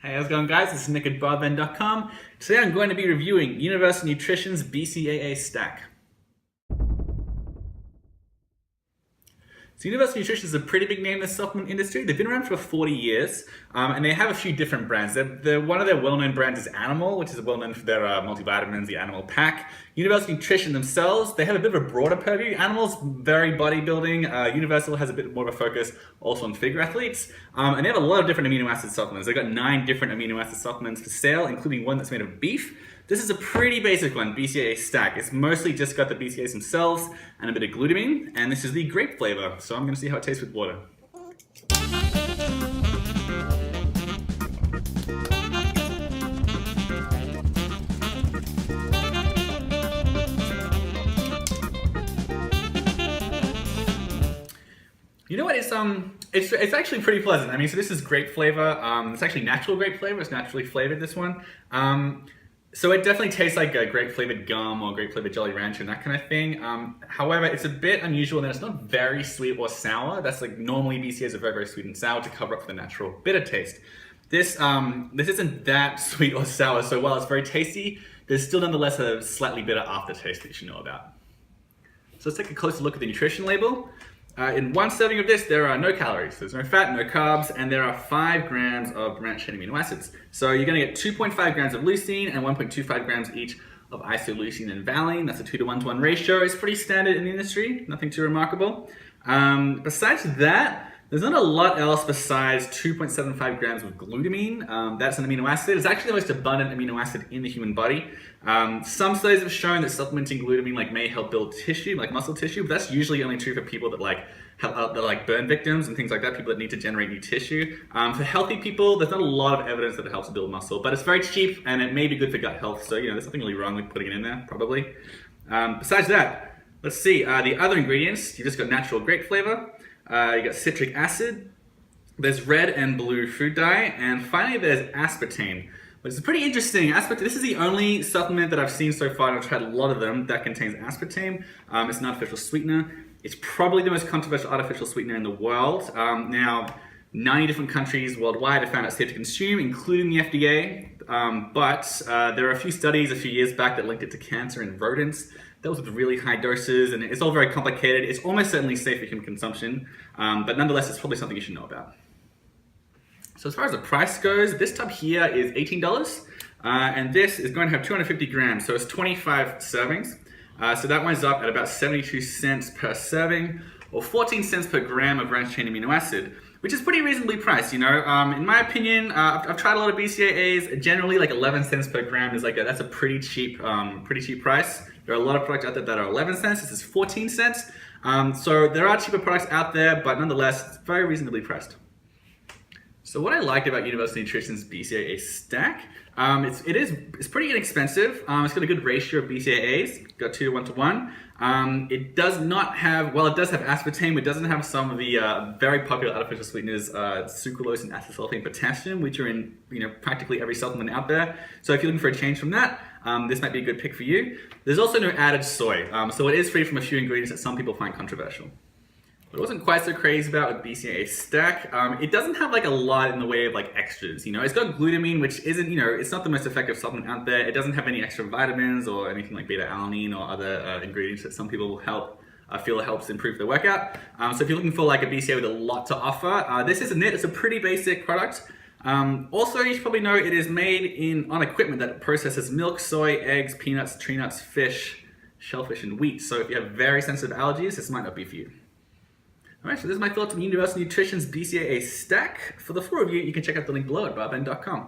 Hey, how's it going, guys? This is Nick at barbend.com. Today I'm going to be reviewing Universal Nutrition's BCAA Stack. So Universal Nutrition is a pretty big name in the supplement industry. They've been around for 40 years, and they have a few different brands. One of their well-known brands is Animal, which is well-known for their multivitamins, the Animal Pack. Universal Nutrition themselves, they have a bit of a broader purview. Animal's very bodybuilding. Universal has a bit more of a focus also on figure athletes. And they have a lot of different amino acid supplements. They've got 9 different amino acid supplements for sale, including one that's made of beef. This is a pretty basic one, BCAA Stack. It's mostly just got the BCAAs themselves and a bit of glutamine, and this is the grape flavor. So I'm gonna see how it tastes with water. You know what? It's actually pretty pleasant. I mean, so this is grape flavor. It's actually natural grape flavor. It's naturally flavored, this one. So it definitely tastes like a grape flavored gum or grape flavored Jolly Rancher and that kind of thing. However, it's a bit unusual in that it's not very sweet or sour. That's like normally BCAAs are very, very sweet and sour to cover up for the natural bitter taste. This isn't that sweet or sour, so while it's very tasty, there's still nonetheless a slightly bitter aftertaste that you should know about. So let's take a closer look at the nutrition label. In one serving of this, there are no calories. There's no fat, no carbs, and there are 5 grams of branched-chain amino acids. So you're gonna get 2.5 grams of leucine and 1.25 grams each of isoleucine and valine. That's a 2:1 ratio. It's pretty standard in the industry, nothing too remarkable. Besides that, there's not a lot else besides 2.75 grams of glutamine. That's an amino acid. It's actually the most abundant amino acid in the human body. Some studies have shown that supplementing glutamine may help build tissue, like muscle tissue, but that's usually only true for people that have burn victims and things like that, people that need to generate new tissue. For healthy people, there's not a lot of evidence that it helps build muscle, but it's very cheap and it may be good for gut health. So, there's nothing really wrong with putting it in there, probably. Besides that, let's see, the other ingredients, you just got natural grape flavor. You got citric acid, there's red and blue food dye, and finally there's aspartame. But it's pretty interesting. This is the only supplement that I've seen so far, and I've tried a lot of them, that contains aspartame. It's an artificial sweetener. It's probably the most controversial artificial sweetener in the world. Now, 90 different countries worldwide have found it safe to consume, including the FDA. But there are a few studies a few years back that linked it to cancer in rodents. That was with really high doses, and it's all very complicated. It's almost certainly safe for human consumption, but nonetheless, it's probably something you should know about. So as far as the price goes, this tub here is $18, and this is going to have 250 grams, so it's 25 servings. So that winds up at about 72 cents per serving, or 14 cents per gram of branched-chain amino acid, which is pretty reasonably priced, In my opinion, I've tried a lot of BCAAs. Generally, like 11 cents per gram is that's a pretty cheap price. There are a lot of products out there that are 11 cents. This is 14 cents. So there are cheaper products out there, but nonetheless, it's very reasonably priced. So what I liked about Universal Nutrition's BCAA Stack, it's pretty inexpensive. It's got a good ratio of BCAAs, got 2:1. It does not have, well, it does have aspartame. It doesn't have some of the very popular artificial sweeteners, sucralose and acetylsulfate potassium, which are in practically every supplement out there. So if you're looking for a change from that, this might be a good pick for you. There's also no added soy, so it is free from a few ingredients that some people find controversial. What I wasn't quite so crazy about with BCAA Stack, it doesn't have a lot in the way of extras. It's got glutamine, which isn't, it's not the most effective supplement out there. It doesn't have any extra vitamins or anything like beta-alanine or other ingredients that some people will feel helps improve their workout. So if you're looking for a BCAA with a lot to offer, this isn't it. It's a pretty basic product. Also, you should probably know it is made on equipment that processes milk, soy, eggs, peanuts, tree nuts, fish, shellfish, and wheat. So if you have very sensitive allergies, this might not be for you. Alright, so this is my thoughts on Universal Nutrition's BCAA Stack. For the full review, you can check out the link below at barbend.com.